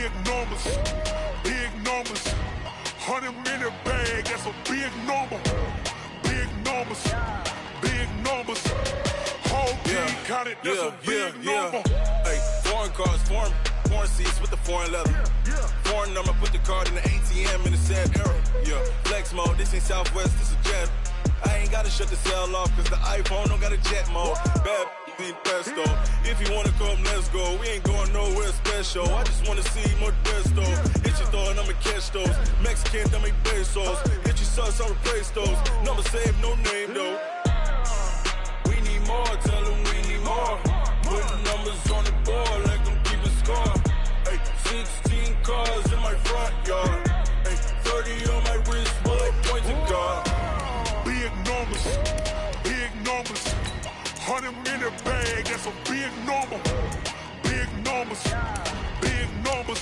big numbers, big numbers. 100-minute bag, that's a big number. Big numbers, big numbers. Whole team counted, that's a big number. Hey, foreign cars, foreign seats with the foreign leather. Foreign number, put the card in the ATM in the sad era. Yeah, flex mode, this ain't Southwest, this is jet. I ain't gotta shut the cell off, cause the iPhone don't got a jet mode. Bad need pesto. If you wanna come, let's go. We ain't going nowhere special. I just wanna see more desto. Hit your throw and I'ma catch those. Mexican, dummy pesos. Hit your sauce, I'll replace those. Number saved, no name though. We need more, tell them we need more. Putting numbers on the board, like them keep a score. Hey, 16 cars in my front yard. Hey, 30 on my wrist, bullet pointed guard. Big numbers, big numbers. 100-minute bag, that's a big number. Big numbers, big numbers.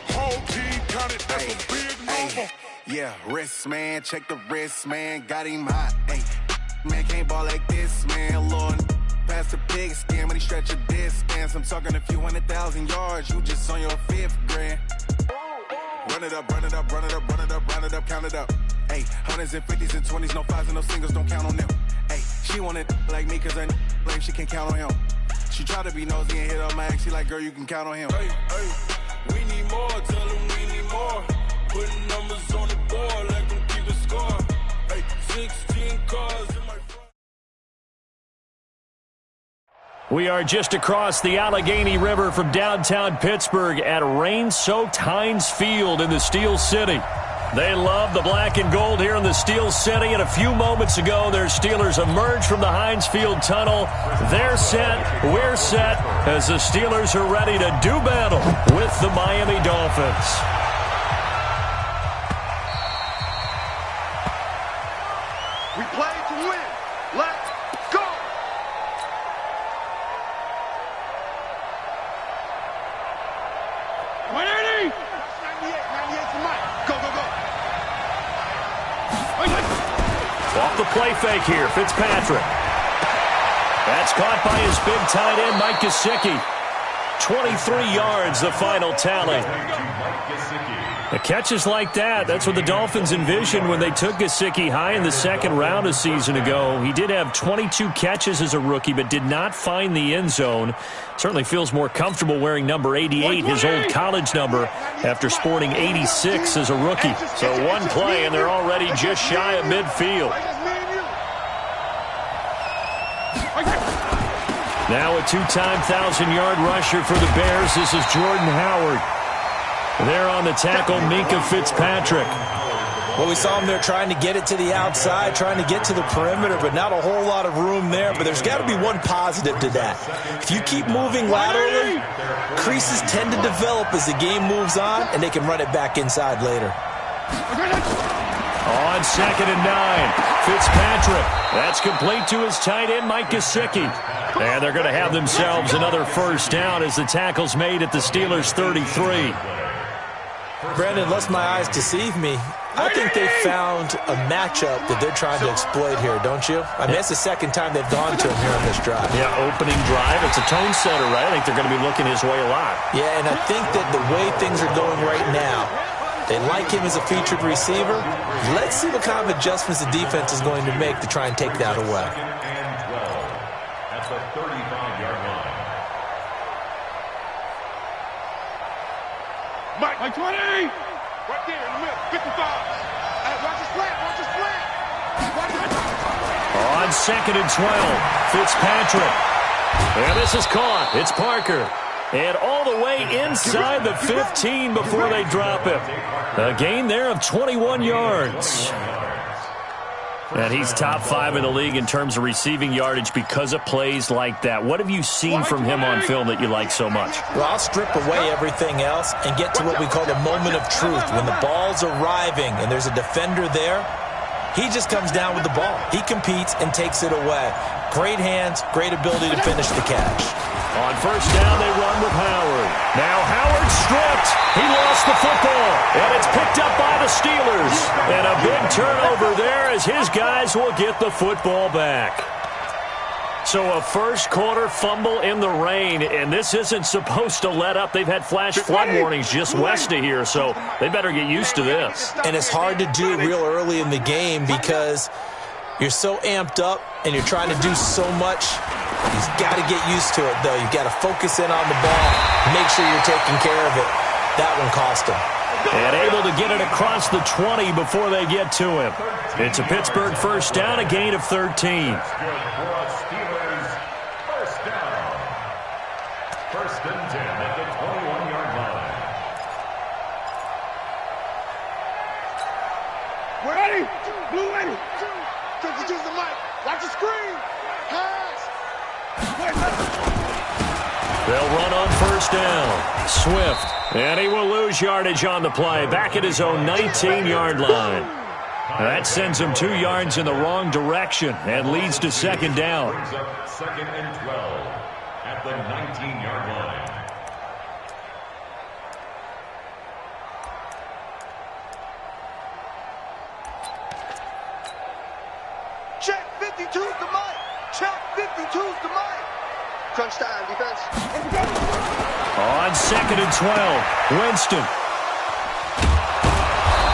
Whole team counted, that's a big number. Yeah, wrist man, check the wrist man, got him hot. Ay, man can't ball like this, man. Lord, past the pig skin when he stretch a distance. I'm talking a few 100,000 yards, you just on your 5th grand. Run it up, run it up, run it up, run it up, run it up, count it up. Ay, 100s and 50s and 20s, no 5s and no singles, don't count on them. Ay, she wanted like me cause her blame, she can't count on him. She tried to be nosy and hit up my ex, she like, girl, you can count on him. Hey, we need more, tell them we need more. Putting numbers on the board, like them keep a score. Hey, 16 cars in my front. We are just across the Allegheny River from downtown Pittsburgh at rain-soaked Heinz Field in the Steel City. They love the black and gold here in the Steel City, and a few moments ago, their Steelers emerged from the Heinz Field tunnel. They're set, we're set, as the Steelers are ready to do battle with the Miami Dolphins. We play to win. Let's go. $180. 98 for Mike. Go, go, go. Off the play fake here, Fitzpatrick. That's caught by his big tight end, Mike Gesicki. 23 yards, the final tally. The catches like that, that's what the Dolphins envisioned when they took Gesicki high in the second round a season ago. He did have 22 catches as a rookie, but did not find the end zone. Certainly feels more comfortable wearing number 88, his old college number, after sporting 86 as a rookie. So one play, and they're already just shy of midfield. Now a two-time 1,000-yard rusher for the Bears. This is Jordan Howard. There on the tackle, Minkah Fitzpatrick. Well, we saw him there trying to get it to the outside, trying to get to the perimeter, but not a whole lot of room there. But there's got to be one positive to that. If you keep moving laterally, creases tend to develop as the game moves on, and they can run it back inside later. On 2nd and 9, Fitzpatrick. That's complete to his tight end, Mike Gesicki. And they're going to have themselves another first down as the tackle's made at the Steelers' 33. Brandon, unless my eyes deceive me, I think they found a matchup that they're trying to exploit here, don't you? I mean, that's the second time they've gone to him here on this drive. Yeah, opening drive. It's a tone setter, right? I think they're going to be looking his way a lot. Yeah, and I think that the way things are going right now, they like him as a featured receiver. Let's see what kind of adjustments the defense is going to make to try and take that away. That's a 35-yard line. Mike 20. Right there in the middle. 55. Hey, watch his flat. Watch his flat. On 2nd and 12, Fitzpatrick. And this is caught. It's Parker. And all the way inside the 15 before they drop him. A gain there of 21 yards. And he's top 5 in the league in terms of receiving yardage because of plays like that. What have you seen from him on film that you like so much? Well, I'll strip away everything else and get to what we call the moment of truth. When the ball's arriving and there's a defender there, he just comes down with the ball. He competes and takes it away. Great hands, great ability to finish the catch. On first down, they run with Howard. Now Howard stripped. He lost the football, and it's picked up by the Steelers. And a big turnover there as his guys will get the football back. So a first-quarter fumble in the rain, and this isn't supposed to let up. They've had flash flood warnings just west of here, so they better get used to this. And it's hard to do real early in the game because you're so amped up and you're trying to do so much. You've got to get used to it, though. You've got to focus in on the ball, make sure you're taking care of it. That one cost him. And able to get it across the 20 before they get to him. It's a Pittsburgh first down, a gain of 13. Steelers first down. First and 10 at the 21-yard line. We're ready. Blue ready. Don't use the mic. Watch the screen. Pass. They'll run on first down. Swift. And he will lose yardage on the play. Back at his own 19-yard line. That sends him 2 yards in the wrong direction and leads to second down. Brings up second and 12 at the 19-yard line. Check 52's the mic. Check 52's the mic. Crunch time, defense. On second and 12, Winston.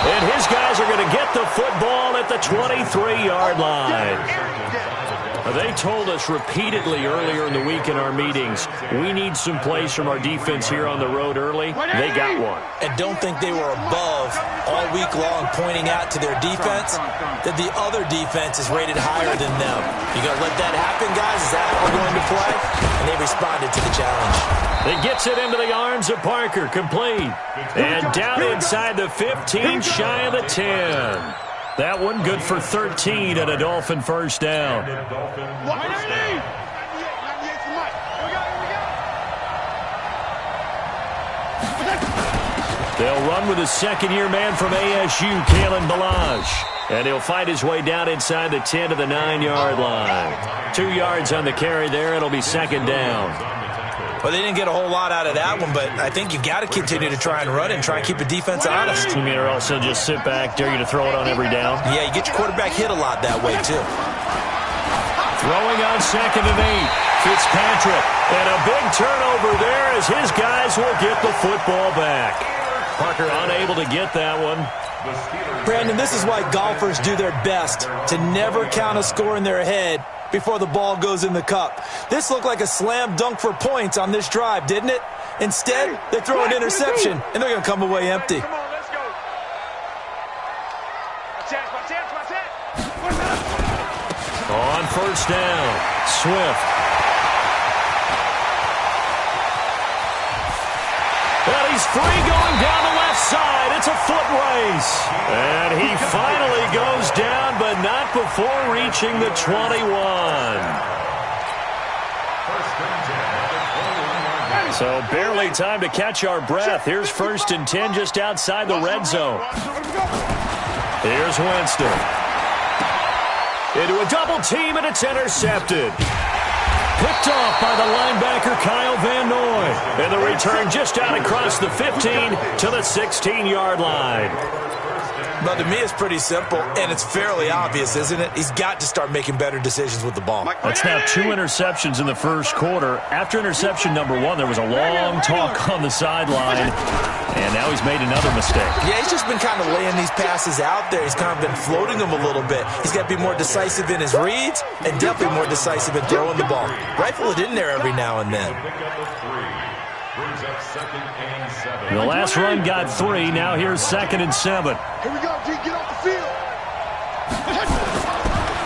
And his guys are going to get the football at the 23-yard line. They told us repeatedly earlier in the week in our meetings, we need some plays from our defense here on the road early. They got one. And don't think they were above all week long pointing out to their defense that the other defense is rated higher than them. You going to let that happen, guys? Is that how we're going to play? And they responded to the challenge. He gets it into the arms of Parker, complete. And down inside the 15, shy of the 10. That one good for 13 and a Dolphin first down. They'll run with a second-year man from ASU, Kalen Balazs. And he'll fight his way down inside the 10 to the 9-yard line. 2 yards on the carry there. It'll be second down. Well, they didn't get a whole lot out of that one, but I think you've got to continue to try and run and try and keep the defense honest. You mean or also just sit back, dare you to throw it on every down? Yeah, you get your quarterback hit a lot that way, too. Throwing on second and 8. Fitzpatrick. And a big turnover there as his guys will get the football back. Parker unable to get that one. Brandon, this is why golfers do their best to never count a score in their head before the ball goes in the cup. This looked like a slam dunk for points on this drive, didn't it? Instead, they throw an interception, and they're going to come away empty. Come on, let's go. My chance. On first down, Swift. And he's free going down the left side. It's a foot race. And he finally goes down, but not before reaching the 21. So barely time to catch our breath. Here's first and 10 just outside the red zone. Here's Winston. Into a double team, and it's intercepted. Picked off by the linebacker, Kyle Van Noy. And the return just out across the 15 to the 16-yard line. But to me, it's pretty simple, and it's fairly obvious, isn't it? He's got to start making better decisions with the ball. That's now 2 interceptions in the first quarter. After interception number 1, there was a long talk on the sideline, and now he's made another mistake. Yeah, he's just been kind of laying these passes out there. He's kind of been floating them a little bbit. He's got to be more decisive in his reads and definitely more decisive in throwing the ball. Rifle it in there every now and then. The last run got 3. Now here's second and 7. Here we go, G. Get off the field.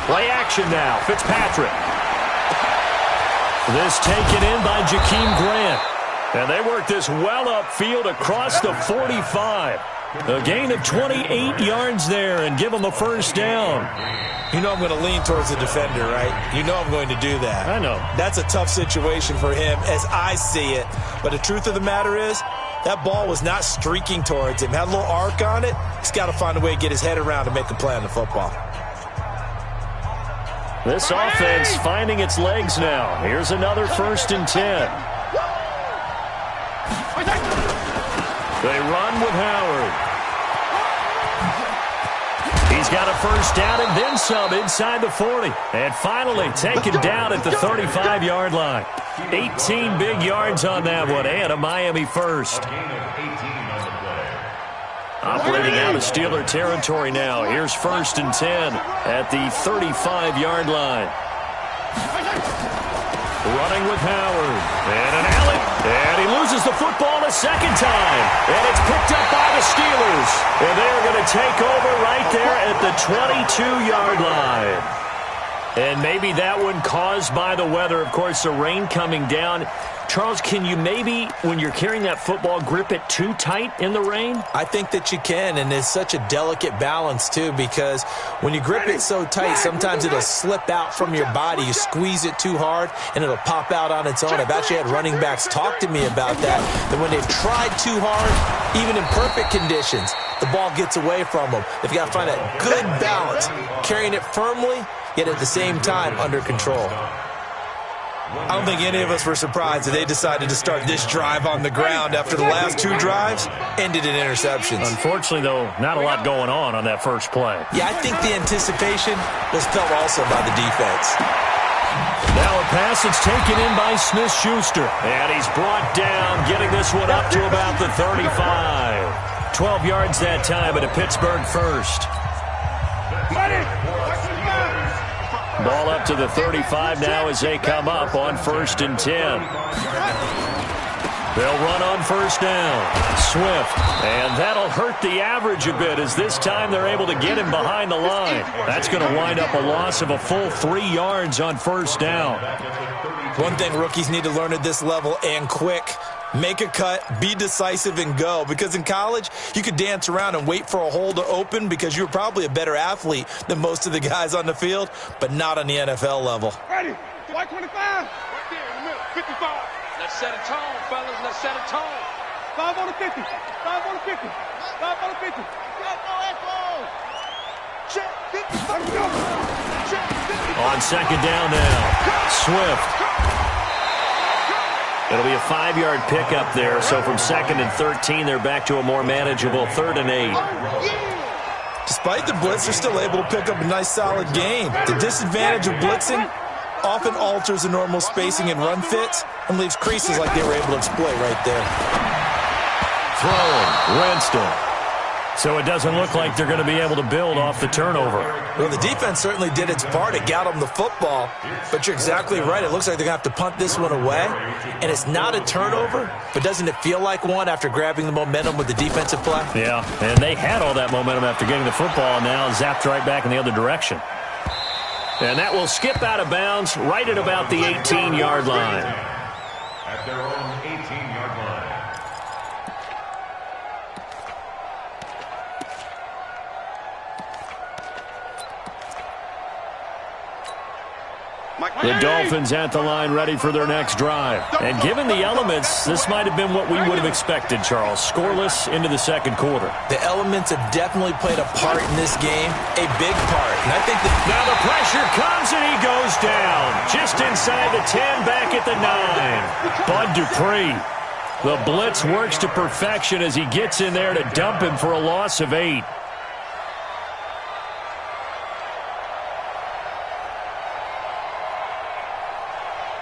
Play action now. Fitzpatrick. This taken in by Jakeem Grant. And they work this well upfield across the 45. A gain of 28 yards there and give them a first down. You know I'm going to lean towards the defender, right? You know I'm going to do that. I know. That's a tough situation for him as I see it. But the truth of the matter is, that ball was not streaking towards him. Had a little arc on it. He's got to find a way to get his head around and make a play on the football. This offense finding its legs now. Here's another first and 10. They run with Howard. He's got a first down and then some inside the 40. And finally taken down at the 35-yard line. 18 big yards on that one, and a Miami first. Operating out of Steeler territory now. Here's 1st and 10 at the 35-yard line. Running with Howard. And an alley. And he loses the football a second time. And it's picked up by the Steelers. And they're going to take over right there at the 22-yard line. And maybe that one caused by the weather. Of course, the rain coming down. Charles, can you maybe, when you're carrying that football, grip it too tight in the rain? I think that you can, and it's such a delicate balance, too, because when you grip it so tight, sometimes it'll slip out from your body. You squeeze it too hard, and it'll pop out on its own. I've actually had running backs talk to me about that when they've tried too hard, even in perfect conditions, the ball gets away from them. They've got to find that good balance, carrying it firmly, yet at the same time under control. I don't think any of us were surprised that they decided to start this drive on the ground after the last 2 drives ended in interceptions. Unfortunately, though, not a lot going on that first play. Yeah, I think the anticipation was felt also by the defense. Now a pass that's taken in by Smith-Schuster. And he's brought down, getting this one up to about the 35. 12 yards that time, but a Pittsburgh first. Ball up to the 35 now as they come up on 1st and 10. They'll run on 1st down. Swift. And that'll hurt the average a bit as this time they're able to get him behind the line. That's going to wind up a loss of a full 3 yards on 1st down. One thing rookies need to learn at this level, and quick, make a cut, be decisive, and go. Because in college, you could dance around and wait for a hole to open because you're probably a better athlete than most of the guys on the field, but not on the NFL level. Ready? White 25. Right there in the middle. 55. Let's set a tone, fellas. Let's set a tone. 5 on the 50. 5 on the 50. 5 on the 50. Check 50. Check 50. On 2nd down now. Swift. It'll be a 5-yard pickup there, so from 2nd and 13, they're back to a more manageable 3rd and 8. Despite the blitz, they're still able to pick up a nice, solid gain. The disadvantage of blitzing often alters the normal spacing and run fits and leaves creases like they were able to exploit right there. Throwing, Winston. So it doesn't look like they're going to be able to build off the turnover. Well, the defense certainly did its part to get them the football, but you're exactly right. It looks like they're going to have to punt this one away, and it's not a turnover, but doesn't it feel like one after grabbing the momentum with the defensive play? Yeah, and they had all that momentum after getting the football, and now zapped right back in the other direction. And that will skip out of bounds right at about the 18-yard line. At their own 18-yard line. The Dolphins at the line ready for their next drive. And given the elements, this might have been what we would have expected, Charles. Scoreless into the 2nd quarter. The elements have definitely played a part in this game, a big part. And I think that now the pressure comes and he goes down. Just inside the 10, back at the 9. Bud Dupree. The blitz works to perfection as he gets in there to dump him for a loss of 8.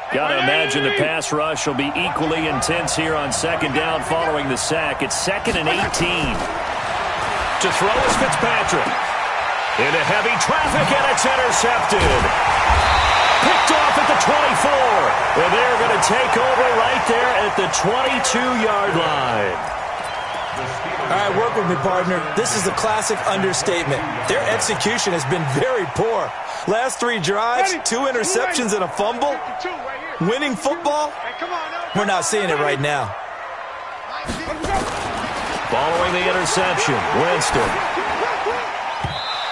Got to imagine the pass rush will be equally intense here on 2nd down following the sack. It's 2nd and 18. To throw is Fitzpatrick. Into heavy traffic, and it's intercepted. Picked off at the 24. And they're going to take over right there at the 22-yard line. All right, work with me, partner. This is a classic understatement. Their execution has been very poor. Last 3 drives, 2 interceptions and a fumble. Winning football? We're not seeing it right now. Following the interception, Winston.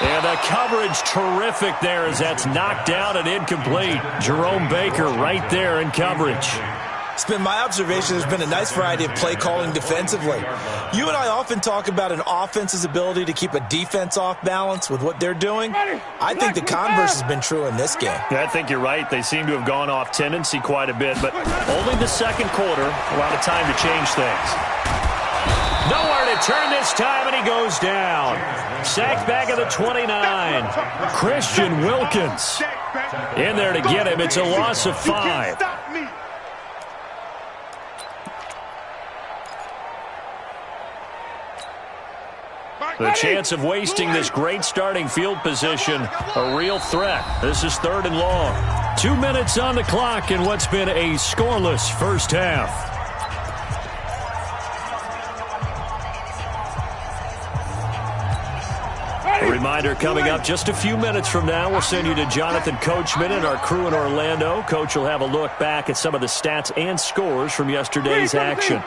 And the coverage terrific there as that's knocked down and incomplete. Jerome Baker right there in coverage. It's been my observation there's been a nice variety of play calling defensively. You and I often talk about an offense's ability to keep a defense off balance with what they're doing. I think the converse has been true in this game. Yeah, I think you're right. They seem to have gone off tendency quite a bit, but only the 2nd quarter, a lot of time to change things. Nowhere to turn this time, and he goes down. Sacked back at the 29. Christian Wilkins in there to get him. It's a loss of 5. The chance of wasting this great starting field position, a real threat. This is 3rd and long. 2 minutes on the clock in what's been a scoreless first half. A reminder coming up just a few minutes from now, we'll send you to Jonathan Coachman and our crew in Orlando. Coach will have a look back at some of the stats and scores from yesterday's action.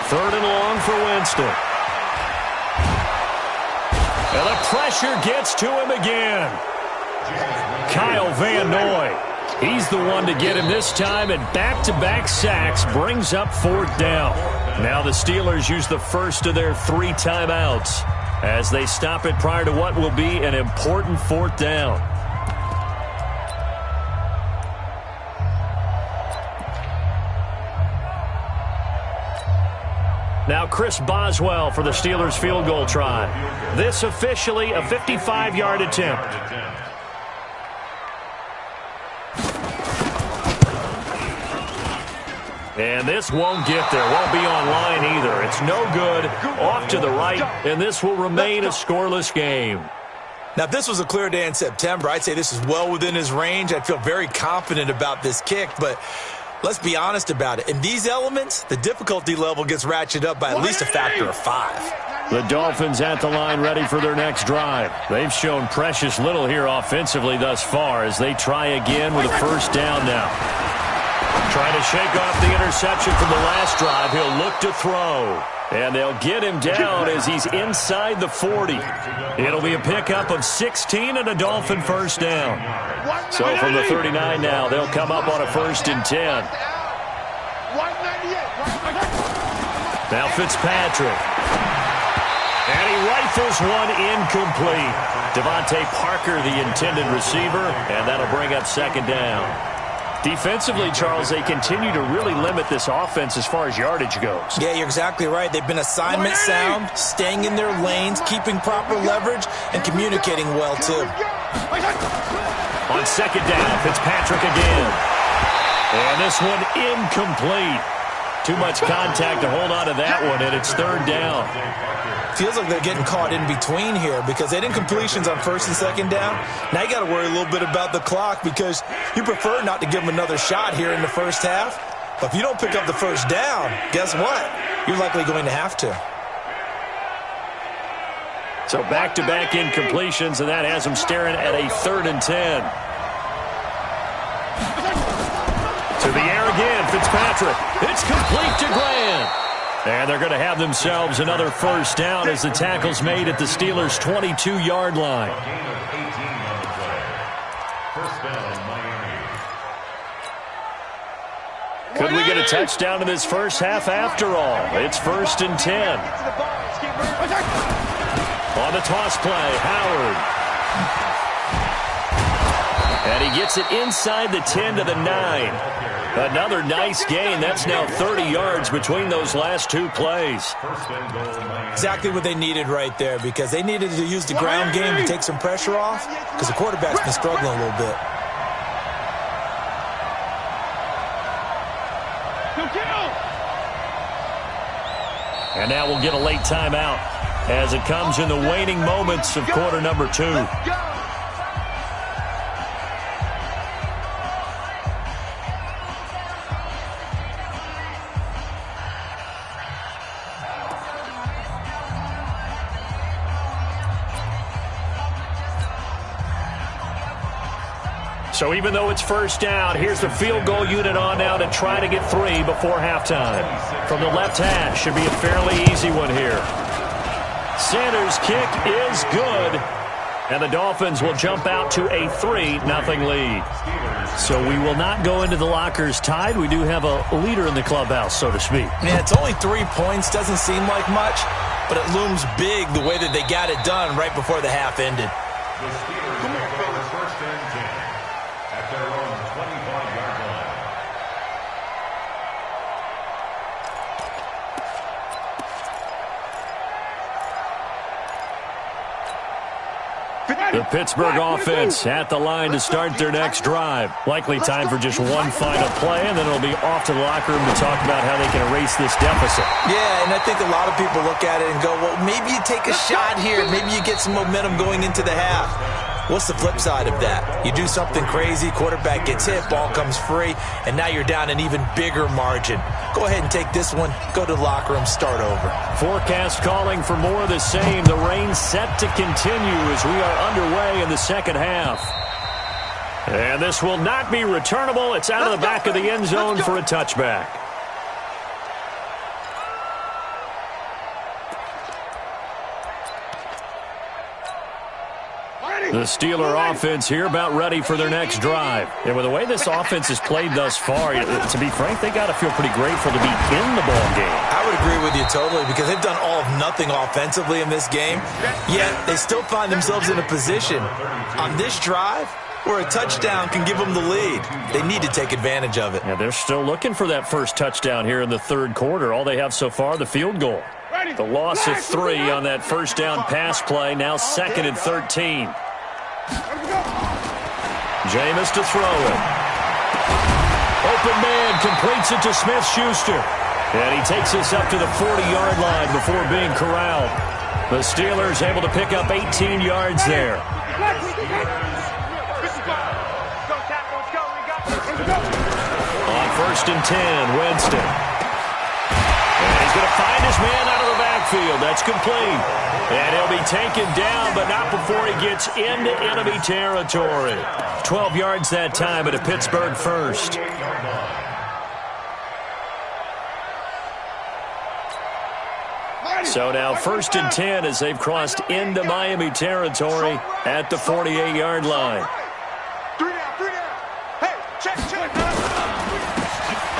3rd and long for Winston. And the pressure gets to him again. Kyle Van Noy. He's the one to get him this time, and back-to-back sacks brings up 4th down. Now the Steelers use the first of their 3 timeouts as they stop it prior to what will be an important 4th down. Now Chris Boswell for the Steelers field goal try. This officially a 55-yard attempt. And this won't get there. Won't be online either. It's no good. Off to the right, and this will remain a scoreless game. Now, if this was a clear day in September, I'd say this is well within his range. I'd feel very confident about this kick, but let's be honest about it. In these elements, the difficulty level gets ratcheted up by at least a factor of 5. The Dolphins at the line ready for their next drive. They've shown precious little here offensively thus far as they try again with a first down now. Trying to shake off the interception from the last drive. He'll look to throw. And they'll get him down as he's inside the 40. It'll be a pickup of 16 and a Dolphin first down. So from the 39 now, they'll come up on a 1st and 10. Now Fitzpatrick. And he rifles one incomplete. Devontae Parker, the intended receiver, and that'll bring up 2nd down. Defensively, Charles, they continue to really limit this offense as far as yardage goes. Yeah, you're exactly right. They've been assignment sound, staying in their lanes, keeping proper leverage, and communicating well, too. On 2nd down, Fitzpatrick again. And this one incomplete. Too much contact to hold on to that one, and it's 3rd down. Feels like they're getting caught in between here because they didn't completions on 1st and 2nd down. Now you got to worry a little bit about the clock because you prefer not to give them another shot here in the first half. But if you don't pick up the first down, guess what? You're likely going to have to. So back-to-back incompletions, and that has them staring at a 3rd and 10. To the air again, Fitzpatrick. It's complete to Grant. And they're going to have themselves another first down as the tackle's made at the Steelers' 22-yard line. Could we get a touchdown in this first half after all? It's 1st and 10. On the toss play, Howard. And he gets it inside the 10 to the 9. Another nice gain. That's now 30 yards between those last 2 plays. Exactly what they needed right there because they needed to use the ground game to take some pressure off because the quarterback's been struggling a little bit. And now we'll get a late timeout as it comes in the waning moments of quarter number 2. So even though it's first down, here's the field goal unit on now to try to get 3 before halftime. From the left hash, should be a fairly easy one here. Sanders' kick is good, and the Dolphins will jump out to a 3-0 lead. So we will not go into the lockers tied. We do have a leader in the clubhouse, so to speak. Yeah, it's only 3 points. Doesn't seem like much, but it looms big the way that they got it done right before the half ended. The Steelers are first and 10 at their own 25-yard line. The Pittsburgh offense at the line to start their next drive. Likely time for just one final play, and then it'll be off to the locker room to talk about how they can erase this deficit. Yeah, and I think a lot of people look at it and go, well, maybe you take a shot here. Maybe you get some momentum going into the half. What's the flip side of that? You do something crazy, quarterback gets hit, ball comes free, and now you're down an even bigger margin. Go ahead and take this one, go to the locker room, start over. Forecast calling for more of the same. The rain set to continue as we are underway in the second half. And this will not be returnable. It's out of the back of the end zone for a touchback. The Steeler offense here about ready for their next drive. And with the way this offense has played thus far, to be frank, they got to feel pretty grateful to be in the ball game. I would agree with you totally because they've done all of nothing offensively in this game, yet they still find themselves in a position on this drive where a touchdown can give them the lead. They need to take advantage of it. Yeah, they're still looking for that first touchdown here in the third quarter. All they have so far, the field goal. The loss of 3 on that first down pass play, now 2nd and 13. Jameis to throw it. Open man completes it to Smith-Schuster. And he takes us up to the 40-yard line before being corralled. The Steelers able to pick up 18 yards there. On 1st and 10, Winston. And he's going to find his man out of the backfield. That's complete. And he'll be taken down, but not before he gets into enemy territory. 12 yards that time at a Pittsburgh first. So now 1st and 10 as they've crossed into Miami territory at the 48-yard line.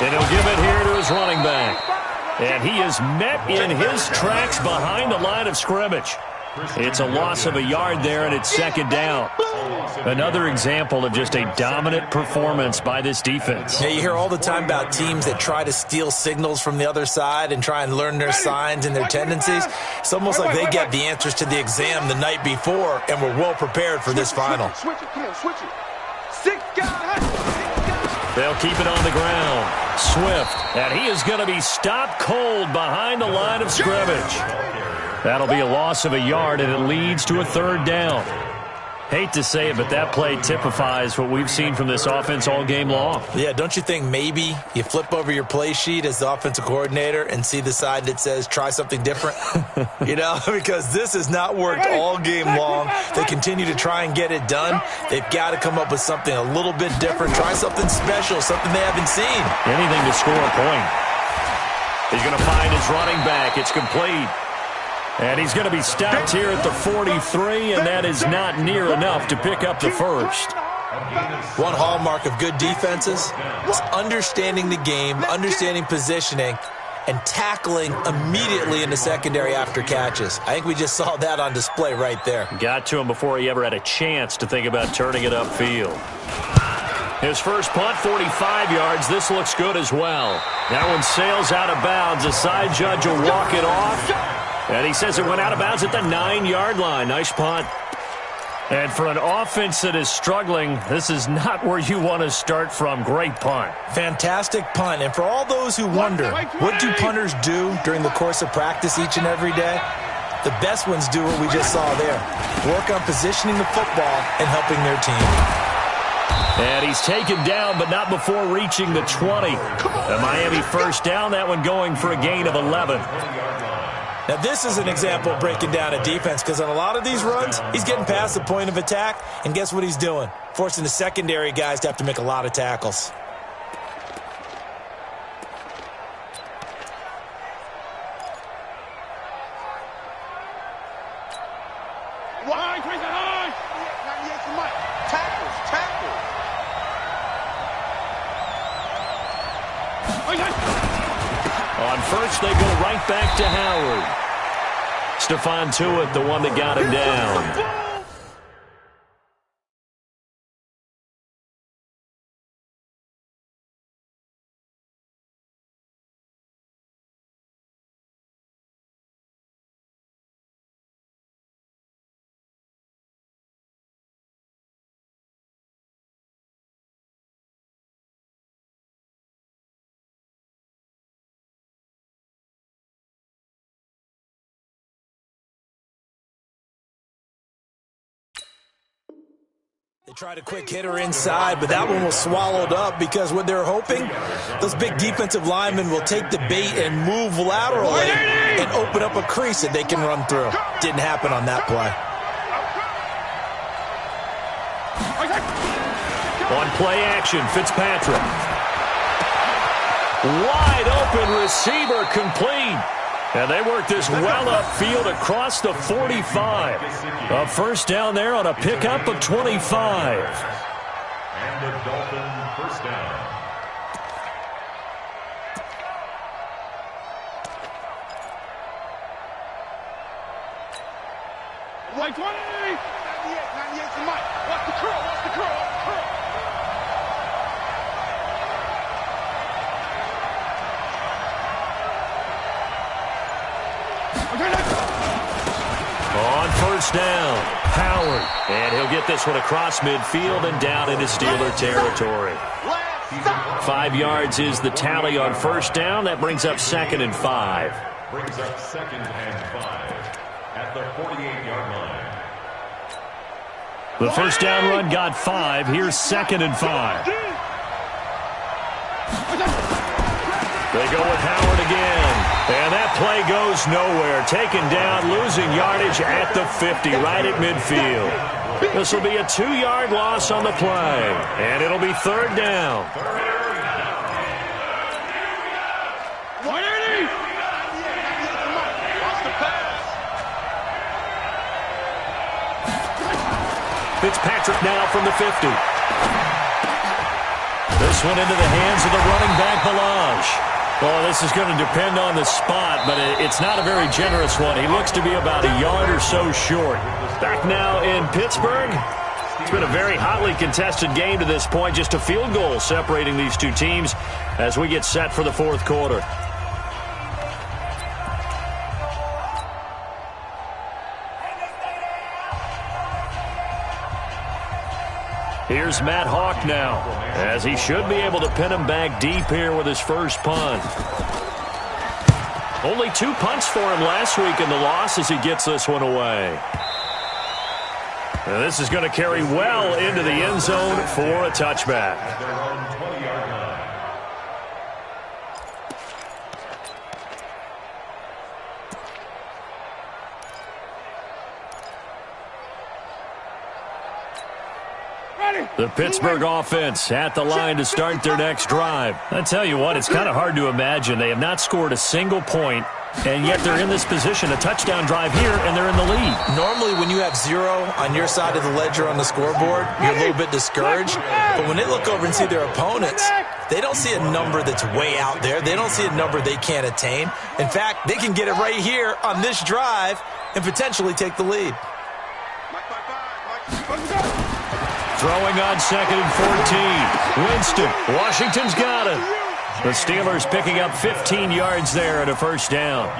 And he'll give it here to his running back. And he is met in his tracks behind the line of scrimmage. It's a loss of a yard there, and it's 2nd down. Another example of just a dominant performance by this defense. Yeah, you hear all the time about teams that try to steal signals from the other side and try and learn their signs and their tendencies. It's almost like they get the answers to the exam the night before, and we're well prepared for this final. They'll keep it on the ground. Swift, and he is going to be stopped cold behind the line of scrimmage. That'll be a loss of a yard, and it leads to a 3rd down. Hate to say it, but that play typifies what we've seen from this offense all game long. Yeah, don't you think maybe you flip over your play sheet as the offensive coordinator and see the side that says try something different? You know, because this has not worked all game long. They continue to try and get it done. They've got to come up with something a little bit different. Try something special, something they haven't seen. Anything to score a point. He's going to find his running back. It's complete. And he's going to be stopped here at the 43, and that is not near enough to pick up the first. One hallmark of good defenses is understanding the game, understanding positioning, and tackling immediately in the secondary after catches. I think we just saw that on display right there. Got to him before he ever had a chance to think about turning it upfield. His first punt, 45 yards. This looks good as well. That one sails out of bounds. A side judge will walk it off. And he says it went out of bounds at the 9-yard line. Nice punt. And for an offense that is struggling, this is not where you want to start from. Great punt. Fantastic punt. And for all those who wonder, what do punters do during the course of practice each and every day? The best ones do what we just saw there. Work on positioning the football and helping their team. And he's taken down, but not before reaching the 20. A Miami first down, that one going for a gain of 11. Now, this is an example of breaking down a defense because on a lot of these runs, he's getting past the point of attack, and guess what he's doing? Forcing the secondary guys to have to make a lot of tackles. On first, they go right back to Howard. Stephon Tuitt, the one that got him down. They tried a quick hitter inside, but that one was swallowed up because what they're hoping, those big defensive linemen will take the bait and move laterally and open up a crease that they can run through. Didn't happen on that play. On play action, Fitzpatrick. Wide open receiver, complete. And they work this well upfield across the 45. A first down there on a pickup of 25. And the Dolphin first down. Right 20! 98 to Mike. Watch the curl, watch the curl, watch the curl. On first down, Howard. And he'll get this one across midfield and down into Steeler territory. 5 yards is the tally on first down. That brings up 2nd and 5. Brings up 2nd and 5 at the 48-yard line. The first down run got 5. Here's 2nd and 5. They go with Howard again. And that play goes nowhere. Taken down, losing yardage at the 50, right at midfield. This will be a 2-yard loss on the play. And it'll be 3rd down. Fitzpatrick now from the 50. This one into the hands of the running back, Balaj. Well, this is going to depend on the spot, but it's not a very generous one. He looks to be about a yard or so short. Back now in Pittsburgh. It's been a very hotly contested game to this point. Just a field goal separating these two teams as we get set for the 4th quarter. Here's Matt Hawk now, as he should be able to pin him back deep here with his first punt. Only 2 punts for him last week in the loss as he gets this one away. And this is going to carry well into the end zone for a touchback. The Pittsburgh offense at the line to start their next drive. I tell you what, it's kind of hard to imagine. They have not scored a single point, and yet they're in this position, a touchdown drive here, and they're in the lead. Normally, when you have 0 on your side of the ledger on the scoreboard, you're a little bit discouraged. But when they look over and see their opponents, they don't see a number that's way out there. They don't see a number they can't attain. In fact, they can get it right here on this drive and potentially take the lead. Throwing on 2nd and 14. Winston. Washington's got it. The Steelers picking up 15 yards there at a first down.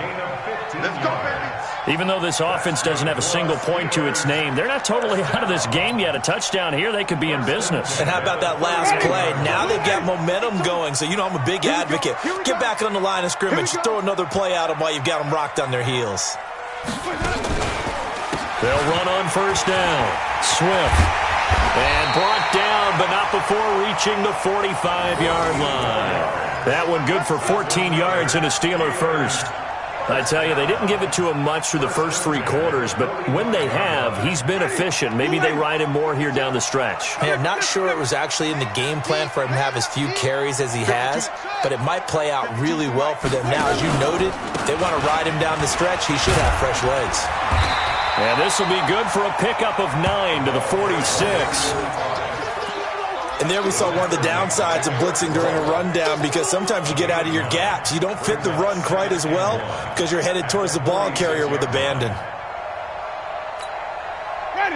Even though this offense doesn't have a single point to its name, they're not totally out of this game yet. A touchdown here, they could be in business. And how about that last play? Now they've got momentum going. So, you know, I'm a big advocate. Get back on the line of scrimmage. Throw another play at them while you've got them rocked on their heels. They'll run on first down. Swift. And brought down, but not before reaching the 45-yard line. That one good for 14 yards and a Steeler first. I tell you, they didn't give it to him much through the first 3 quarters, but when they have, he's been efficient. Maybe they ride him more here down the stretch. Hey, I'm not sure it was actually in the game plan for him to have as few carries as he has, but it might play out really well for them now. As you noted, if they want to ride him down the stretch, he should have fresh legs. And this will be good for a pickup of 9 to the 46. And there we saw one of the downsides of blitzing during a rundown, because sometimes you get out of your gaps. You don't fit the run quite as well because you're headed towards the ball carrier with abandon.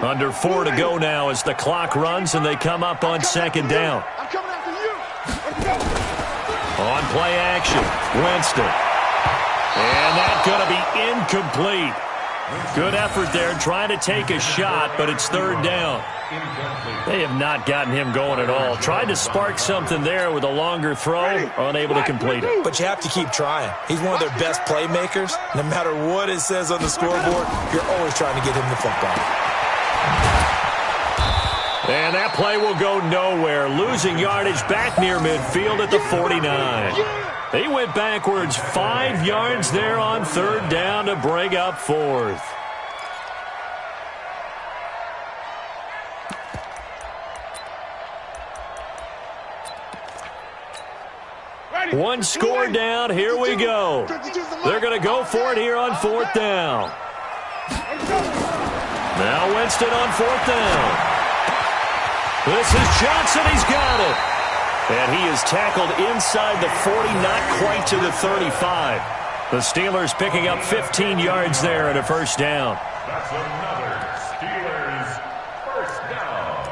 Under 4 to go now as the clock runs and they come up on 2nd down. On play action, Winston. And that's going to be incomplete. Good effort there, trying to take a shot, but it's 3rd down. They have not gotten him going at all. Tried to spark something there with a longer throw, unable to complete it. But you have to keep trying. He's one of their best playmakers. No matter what it says on the scoreboard, you're always trying to get him the football. And that play will go nowhere, losing yardage back near midfield at the 49. He went backwards 5 yards there on 3rd down to bring up 4th. One score down. Here we go. They're going to go for it here on 4th down. Now Winston on 4th down. This is Johnson. He's got it. And he is tackled inside the 40, not quite to the 35. The Steelers picking up 15 yards there and a 1st down. That's another Steelers 1st down.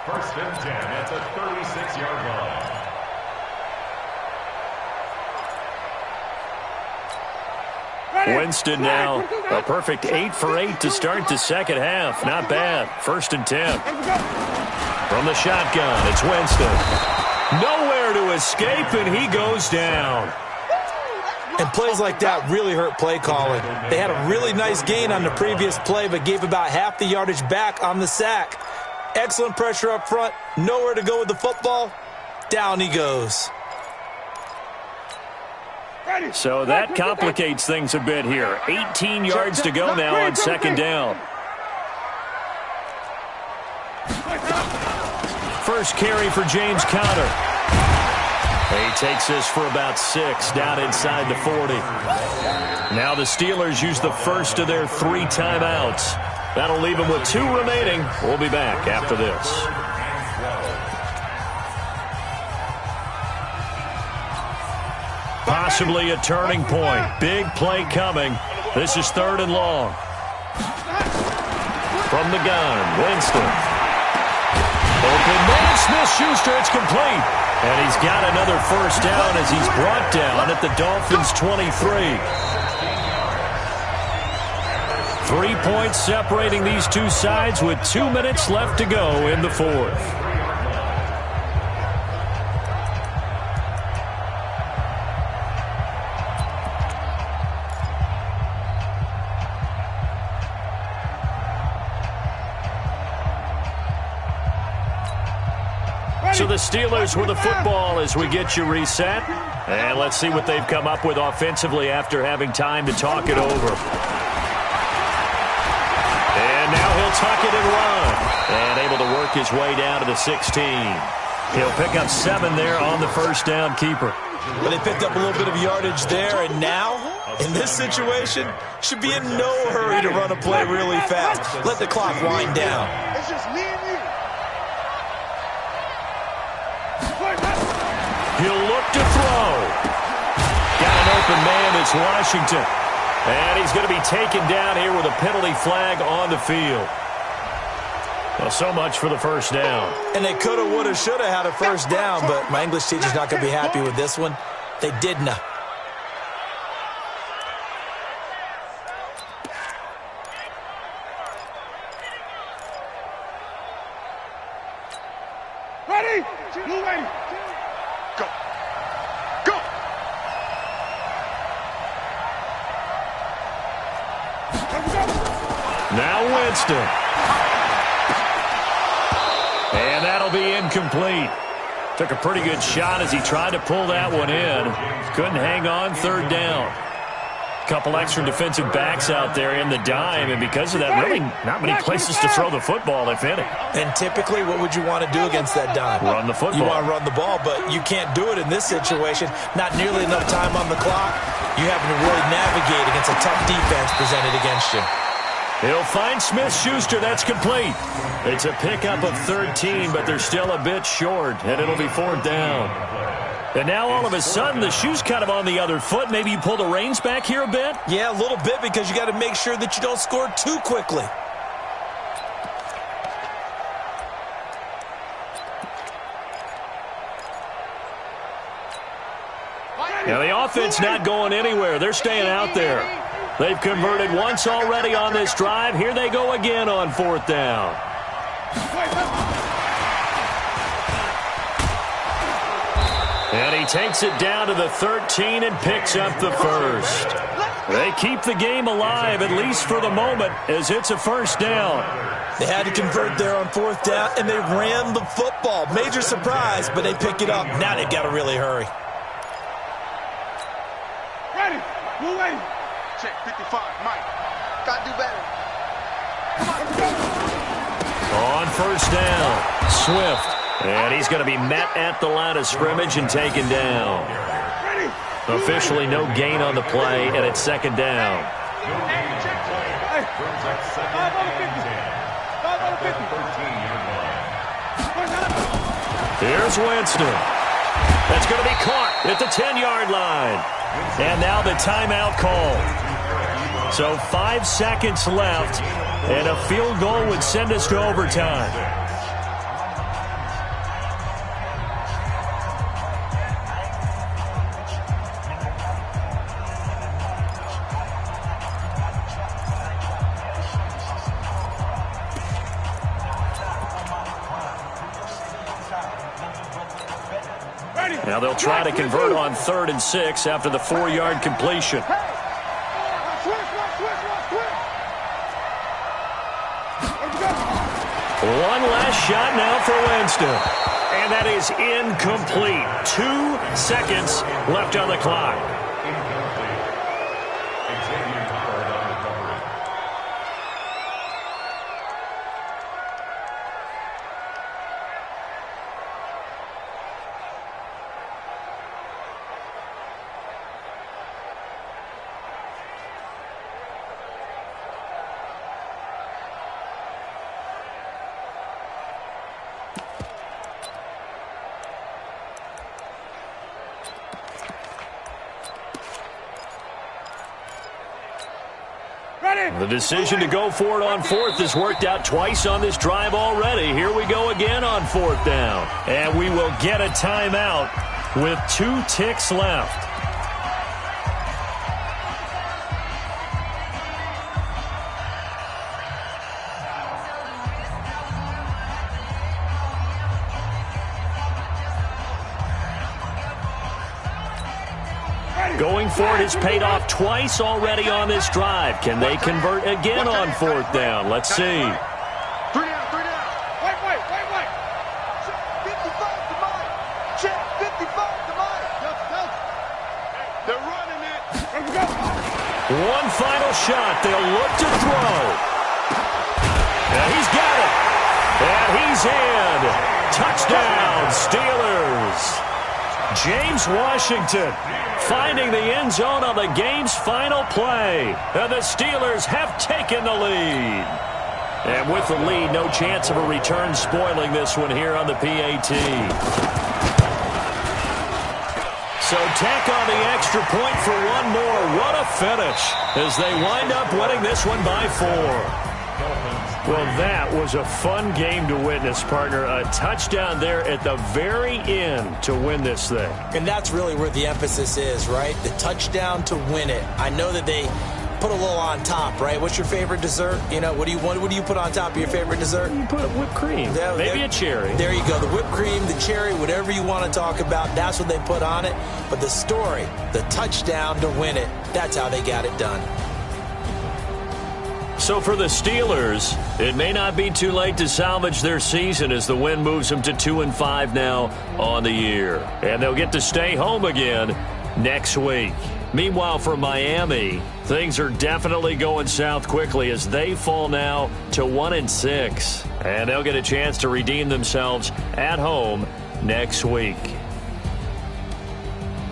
1st and 10 at the 36-yard line. Winston now a perfect 8 for 8 to start the 2nd half. Not bad. 1st and 10. From the shotgun, it's Winston. Nowhere to escape, and he goes down. And plays like that really hurt play calling. They had a really nice gain on the previous play, but gave about half the yardage back on the sack. Excellent pressure up front. Nowhere to go with the football. Down he goes. So that complicates things a bit here. 18 yards to go now on 2nd down. First carry for James Conner. He takes this for about 6 down inside the 40. Now the Steelers use the first of their 3 timeouts. That'll leave them with 2 remaining. We'll be back after this. Possibly a turning point. Big play coming. This is 3rd and long. From the gun, Winston. Open man, Smith-Schuster, it's complete. And he's got another 1st down as he's brought down at the Dolphins' 23. 3 points separating these two sides with 2 minutes left to go in the 4th. So the Steelers with the football as we get you reset. And let's see what they've come up with offensively after having time to talk it over. And now he'll tuck it and run. And able to work his way down to the 16. He'll pick up 7 there on the 1st down keeper. But they picked up a little bit of yardage there, and now, in this situation, should be in no hurry to run a play really fast. Let the clock wind down. It's just me and you. He'll look to throw. Got an open man, it's Washington. And he's going to be taken down here with a penalty flag on the field. Well, so much for the 1st down. And they coulda, woulda, shoulda had a 1st down, but my English teacher's not going to be happy with this one. They didn't. Ready? Move ready. Go. Go. Now Winston. And that'll be incomplete. Took a pretty good shot as he tried to pull that one in. Couldn't hang on 3rd down. Couple extra defensive backs out there in the dime, and because of that, really not many places to throw the football, if any. And typically, what would you want to do against that dime? Run the football. You want to run the ball, but you can't do it in this situation. Not nearly enough time on the clock. You having to really navigate against a tough defense presented against you. He'll find Smith-Schuster. That's complete. It's a pickup of 13, but they're still a bit short, and it'll be 4th down. And now all of a sudden, the shoe's kind of on the other foot. Maybe you pull the reins back here a bit? Yeah, a little bit, because you got to make sure that you don't score too quickly. Now the offense not going anywhere. They're staying out there. They've converted once already on this drive. Here they go again on 4th down. And he takes it down to the 13 and picks up the 1st. They keep the game alive, at least for the moment, as it's a first down. They had to convert there on 4th down, and they ran the football. Major surprise, but they pick it up. Now they've got to really hurry. Ready. Move away. Check 55, Mike. Got to do better. On first down, Swift. And he's going to be met at the line of scrimmage and taken down. Officially no gain on the play, and it's 2nd down. Here's Winston. That's going to be caught at the 10-yard line. And now the timeout call. So 5 seconds left, and a field goal would send us to overtime. Now they'll try to convert on 3rd and 6 after the 4-yard completion. One last shot now for Winston. And that is incomplete. 2 seconds left on the clock. The decision to go for it on 4th has worked out twice on this drive already. Here we go again on 4th down. And we will get a timeout with 2 ticks left. Going for it has paid off twice already on this drive. Can they convert again on 4th down? Let's see. 3 down. Wait. 55 to Mike. Check 55 to Mike. They're running it. One final shot. They'll look to throw. And he's got it. And he's in. Touchdown, Steelers. James Washington finding the end zone on the game's final play. And the Steelers have taken the lead. And with the lead, no chance of a return spoiling this one here on the PAT. So tack on the extra point for one more. What a finish as they wind up winning this one by 4. Well, that was a fun game to witness, partner. A touchdown there at the very end to win this thing. And that's really where the emphasis is, right? The touchdown to win it. I know that they put a little on top, right? What's your favorite dessert? You know, what do you put on top of your favorite dessert? You put whipped cream. Maybe a cherry. There you go. The whipped cream, the cherry, whatever you want to talk about, that's what they put on it. But the story, the touchdown to win it, that's how they got it done. So for the Steelers, it may not be too late to salvage their season as the win moves them to 2-5 now on the year. And they'll get to stay home again next week. Meanwhile, for Miami, things are definitely going south quickly as they fall now to 1-6. And they'll get a chance to redeem themselves at home next week.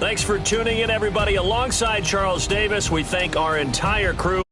Thanks for tuning in, everybody. Alongside Charles Davis, we thank our entire crew.